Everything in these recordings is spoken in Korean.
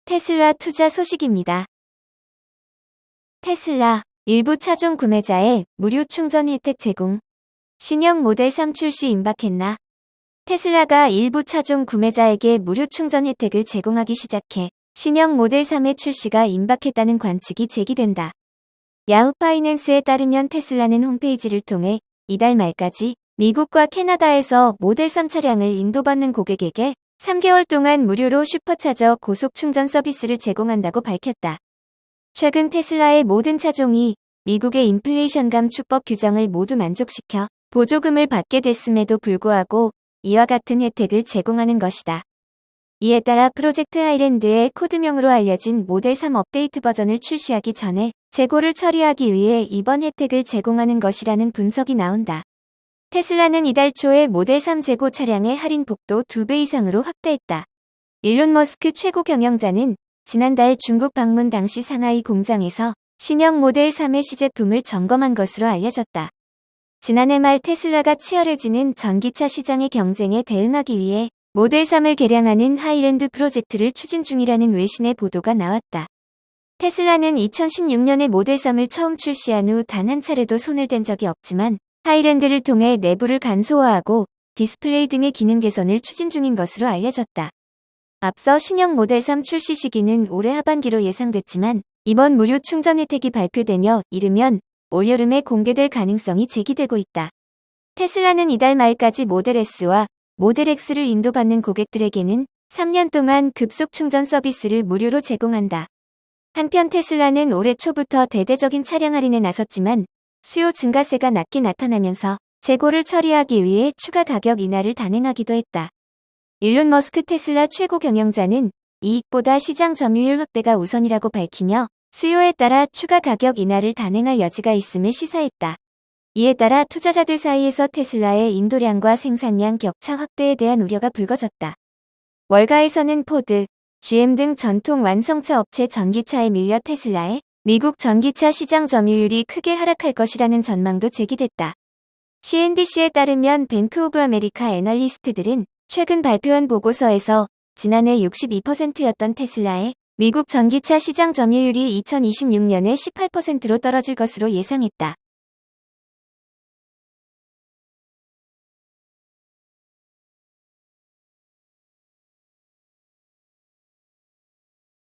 테슬라 투자 소식입니다. 테슬라 일부 차종 구매자에 무료 충전 혜택 제공. 신형 모델 3 출시 임박했나? 테슬라가 일부 차종 구매자에게 무료 충전 혜택을 제공하기 시작해 신형 모델 3의 출시가 임박했다는 관측이 제기된다. 야후 파이낸스에 따르면 테슬라는 홈페이지를 통해 이달 말까지 미국과 캐나다에서 모델 3 차량을 인도받는 고객에게 3개월 동안 무료로 슈퍼차저 고속 충전 서비스를 제공한다고 밝혔다. 최근 테슬라의 모든 차종이 미국의 인플레이션 감축법 규정을 모두 만족시켜 보조금을 받게 됐음에도 불구하고 이와 같은 혜택을 제공하는 것이다. 이에 따라 프로젝트 하이랜드의 코드명으로 알려진 모델 3 업데이트 버전을 출시하기 전에 재고를 처리하기 위해 이번 혜택을 제공하는 것이라는 분석이 나온다. 테슬라는 이달 초에 모델 3 재고 차량의 할인 폭도 2배 이상으로 확대했다. 일론 머스크 최고 경영자는 지난달 중국 방문 당시 상하이 공장에서 신형 모델 3의 시제품을 점검한 것으로 알려졌다. 지난해 말 테슬라가 치열해지는 전기차 시장의 경쟁에 대응하기 위해 모델 3을 개량하는 하이랜드 프로젝트를 추진 중이라는 외신의 보도가 나왔다. 테슬라는 2016년에 모델 3을 처음 출시한 후 단 한 차례도 손을 댄 적이 없지만 하이랜드를 통해 내부를 간소화하고 디스플레이 등의 기능 개선을 추진 중인 것으로 알려졌다. 앞서 신형 모델 3 출시 시기는 올해 하반기로 예상됐지만 이번 무료 충전 혜택이 발표되며 이르면 올여름에 공개될 가능성이 제기되고 있다. 테슬라는 이달 말까지 모델 S와 모델 X를 인도받는 고객들에게는 3년 동안 급속 충전 서비스를 무료로 제공한다. 한편 테슬라는 올해 초부터 대대적인 차량 할인에 나섰지만 수요 증가세가 낮게 나타나면서 재고를 처리하기 위해 추가 가격 인하를 단행하기도 했다. 일론 머스크 테슬라 최고 경영자는 이익보다 시장 점유율 확대가 우선이라고 밝히며 수요에 따라 추가 가격 인하를 단행할 여지가 있음을 시사했다. 이에 따라 투자자들 사이에서 테슬라의 인도량과 생산량 격차 확대에 대한 우려가 불거졌다. 월가에서는 포드, GM 등 전통 완성차 업체 전기차에 밀려 테슬라의 미국 전기차 시장 점유율이 크게 하락할 것이라는 전망도 제기됐다. CNBC에 따르면 뱅크 오브 아메리카 애널리스트들은 최근 발표한 보고서에서 지난해 62%였던 테슬라의 미국 전기차 시장 점유율이 2026년에 18%로 떨어질 것으로 예상했다.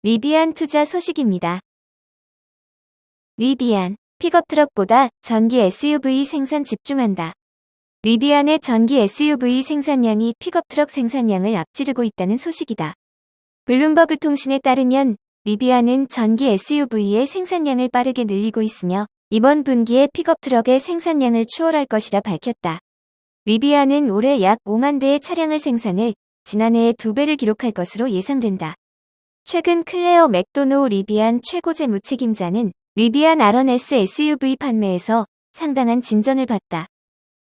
리비안 투자 소식입니다. 리비안, 픽업트럭보다 전기 SUV 생산 집중한다. 리비안의 전기 SUV 생산량이 픽업트럭 생산량을 앞지르고 있다는 소식이다. 블룸버그 통신에 따르면 리비안은 전기 SUV의 생산량을 빠르게 늘리고 있으며 이번 분기에 픽업트럭의 생산량을 추월할 것이라 밝혔다. 리비안은 올해 약 5만 대의 차량을 생산해 지난해의 2배를 기록할 것으로 예상된다. 최근 클레어 맥도노 리비안 최고 재무 책임자는 리비안 R1S SUV 판매에서 상당한 진전을 봤다.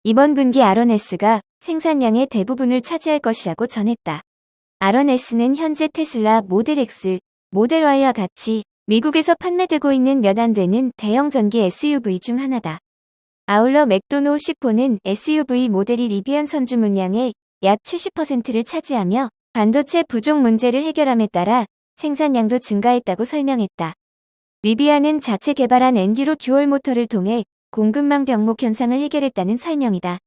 이번 분기 R1S가 생산량의 대부분을 차지할 것이라고 전했다. R1S는 현재 테슬라 모델 X, 모델 Y와 같이 미국에서 판매되고 있는 몇 안 되는 대형 전기 SUV 중 하나다. 아울러 맥도노 C4는 SUV 모델이 리비안 선주 물량의 약 70%를 차지하며 반도체 부족 문제를 해결함에 따라 생산량도 증가했다고 설명했다. 리비안은 자체 개발한 엔듀로 듀얼 모터를 통해 공급망 병목 현상을 해결했다는 설명이다.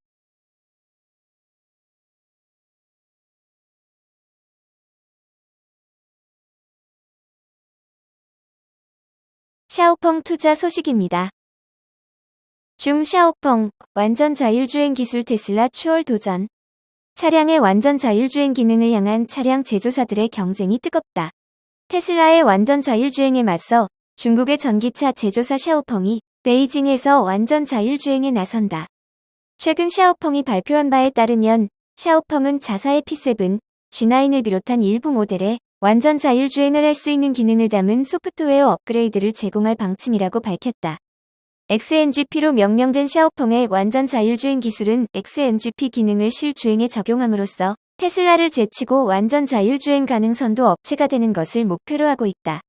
샤오펑 투자 소식입니다. 샤오펑, 완전 자율주행 기술 테슬라 추월 도전. 차량의 완전 자율주행 기능을 향한 차량 제조사들의 경쟁이 뜨겁다. 테슬라의 완전 자율주행에 맞서 중국의 전기차 제조사 샤오펑이 베이징에서 완전 자율주행에 나선다. 최근 샤오펑이 발표한 바에 따르면 샤오펑은 자사의 P7, G9을 비롯한 일부 모델에 완전 자율주행을 할 수 있는 기능을 담은 소프트웨어 업그레이드를 제공할 방침이라고 밝혔다. XNGP로 명명된 샤오펑의 완전 자율주행 기술은 XNGP 기능을 실주행에 적용함으로써 테슬라를 제치고 완전 자율주행 가능선도 업체가 되는 것을 목표로 하고 있다.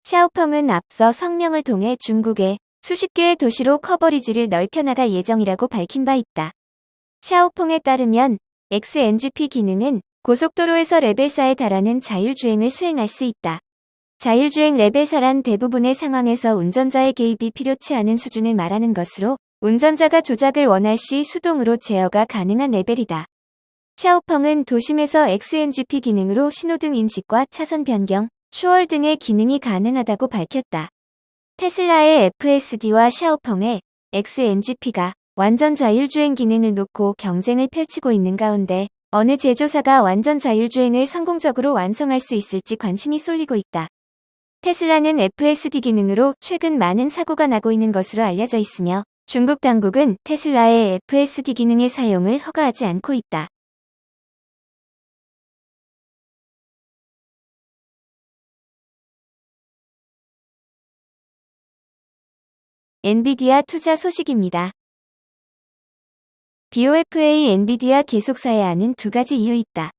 샤오펑은 앞서 성명을 통해 중국의 수십 개의 도시로 커버리지를 넓혀나갈 예정이라고 밝힌 바 있다. 샤오펑에 따르면 XNGP 기능은 고속도로에서 레벨 4에 달하는 자율주행을 수행할 수 있다. 자율주행 레벨 4란 대부분의 상황에서 운전자의 개입이 필요치 않은 수준을 말하는 것으로 운전자가 조작을 원할 시 수동으로 제어가 가능한 레벨이다. 샤오펑은 도심에서 XNGP 기능으로 신호등 인식과 차선 변경, 추월 등의 기능이 가능하다고 밝혔다. 테슬라의 FSD와 샤오펑의 XNGP가 완전 자율주행 기능을 놓고 경쟁을 펼치고 있는 가운데 어느 제조사가 완전 자율주행을 성공적으로 완성할 수 있을지 관심이 쏠리고 있다. 테슬라는 FSD 기능으로 최근 많은 사고가 나고 있는 것으로 알려져 있으며 중국 당국은 테슬라의 FSD 기능의 사용을 허가하지 않고 있다. 엔비디아 투자 소식입니다. BOFA 엔비디아 계속사야 하는 두 가지 이유 있다.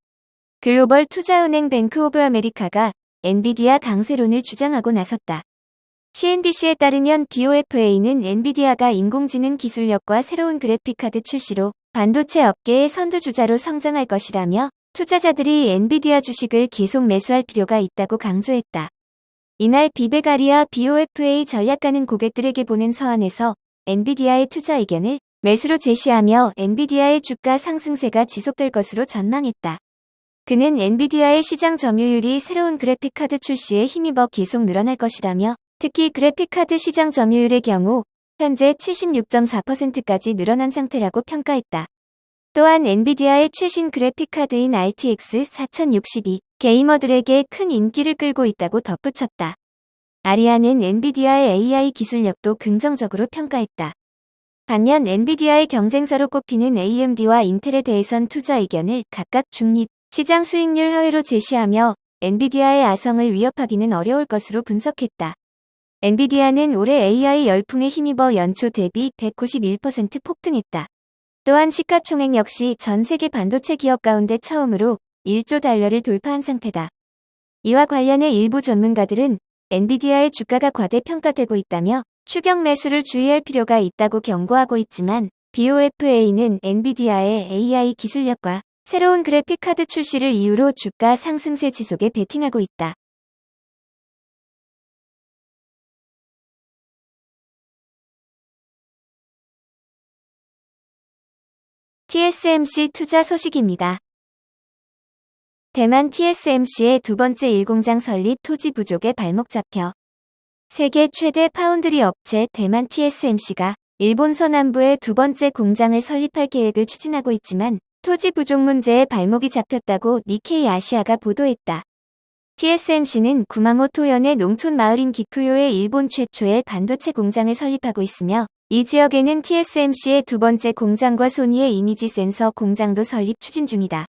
글로벌 투자은행 뱅크 오브 아메리카가 엔비디아 강세론을 주장하고 나섰다. CNBC에 따르면 BOFA는 엔비디아가 인공지능 기술력과 새로운 그래픽카드 출시로 반도체 업계의 선두주자로 성장할 것이라며 투자자들이 엔비디아 주식을 계속 매수할 필요가 있다고 강조했다. 이날 비베가리아 BOFA 전략가는 고객들에게 보낸 서한에서 엔비디아의 투자 의견을 매수로 제시하며 엔비디아의 주가 상승세가 지속될 것으로 전망했다. 그는 엔비디아의 시장 점유율이 새로운 그래픽카드 출시에 힘입어 계속 늘어날 것이라며 특히 그래픽카드 시장 점유율의 경우 현재 76.4%까지 늘어난 상태라고 평가했다. 또한 엔비디아의 최신 그래픽카드인 RTX 4062 게이머들에게 큰 인기를 끌고 있다고 덧붙였다. 아리아는 엔비디아의 AI 기술력도 긍정적으로 평가했다. 반면 엔비디아의 경쟁사로 꼽히는 AMD와 인텔에 대해선 투자 의견을 각각 중립, 시장 수익률 하회로 제시하며 엔비디아의 아성을 위협하기는 어려울 것으로 분석했다. 엔비디아는 올해 AI 열풍에 힘입어 연초 대비 191% 폭등했다. 또한 시가총액 역시 전 세계 반도체 기업 가운데 처음으로 1조 달러를 돌파한 상태다. 이와 관련해 일부 전문가들은 엔비디아의 주가가 과대평가되고 있다며 추격 매수를 주의할 필요가 있다고 경고하고 있지만 BOFA는 엔비디아의 AI 기술력과 새로운 그래픽카드 출시를 이유로 주가 상승세 지속에 베팅하고 있다. TSMC 투자 소식입니다. 대만 TSMC의 두 번째 1공장 설립 토지 부족에 발목 잡혀 세계 최대 파운드리 업체 대만 TSMC가 일본 서남부에 두 번째 공장을 설립할 계획을 추진하고 있지만 토지 부족 문제에 발목이 잡혔다고 니케이 아시아가 보도했다. TSMC는 구마모토현의 농촌 마을인 기쿠요에 일본 최초의 반도체 공장을 설립하고 있으며 이 지역에는 TSMC의 두 번째 공장과 소니의 이미지 센서 공장도 설립 추진 중이다.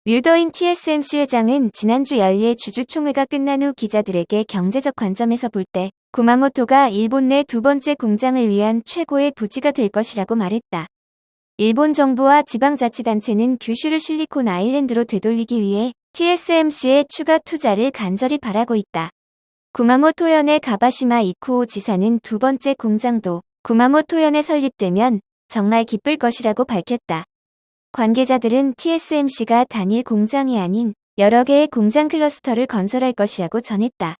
류더인 TSMC 회장은 지난주 연례 주주총회가 끝난 후 기자들에게 경제적 관점에서 볼 때 구마모토가 일본 내 두 번째 공장을 위한 최고의 부지가 될 것이라고 말했다. 일본 정부와 지방자치단체는 규슈를 실리콘 아일랜드로 되돌리기 위해 TSMC의 추가 투자를 간절히 바라고 있다. 구마모토현의 가바시마 이쿠오 지사는 두 번째 공장도 구마모토현에 설립되면 정말 기쁠 것이라고 밝혔다. 관계자들은 TSMC가 단일 공장이 아닌 여러 개의 공장 클러스터를 건설할 것이라고 전했다.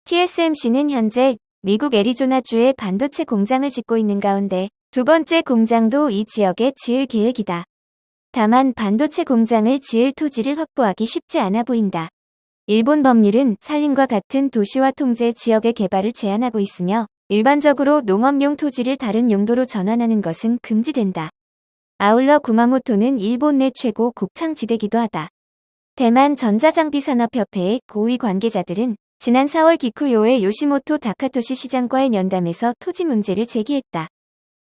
TSMC는 현재 미국 애리조나주에 반도체 공장을 짓고 있는 가운데 두 번째 공장도 이 지역에 지을 계획이다. 다만 반도체 공장을 지을 토지를 확보하기 쉽지 않아 보인다. 일본 법률은 산림과 같은 도시화 통제 지역의 개발을 제한하고 있으며 일반적으로 농업용 토지를 다른 용도로 전환하는 것은 금지된다. 아울러 구마모토는 일본 내 최고 곡창지대기도 하다. 대만 전자장비산업협회의 고위 관계자들은 지난 4월 기쿠요의 요시모토 다카토시 시장과의 면담에서 토지 문제를 제기했다.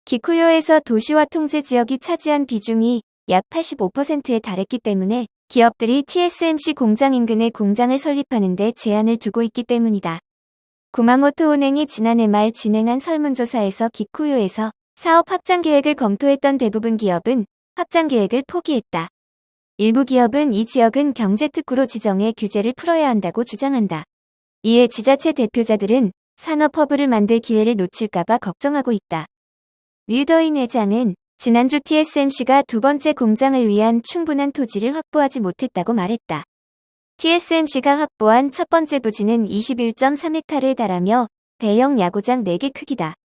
기쿠요에서 도시화 통제 지역이 차지한 비중이 약 85%에 달했기 때문에 기업들이 TSMC 공장 인근에 공장을 설립하는 데 제한을 두고 있기 때문이다. 구마모토 은행이 지난해 말 진행한 설문조사에서 기쿠요에서 사업 확장 계획을 검토했던 대부분 기업은 확장 계획을 포기했다. 일부 기업은 이 지역은 경제특구로 지정해 규제를 풀어야 한다고 주장한다. 이에 지자체 대표자들은 산업허브를 만들 기회를 놓칠까봐 걱정하고 있다. 류더인 회장은 지난주 TSMC가 두 번째 공장을 위한 충분한 토지를 확보하지 못했다고 말했다. TSMC가 확보한 첫 번째 부지는 21.3헥타르에 달하며 대형 야구장 4개 크기다.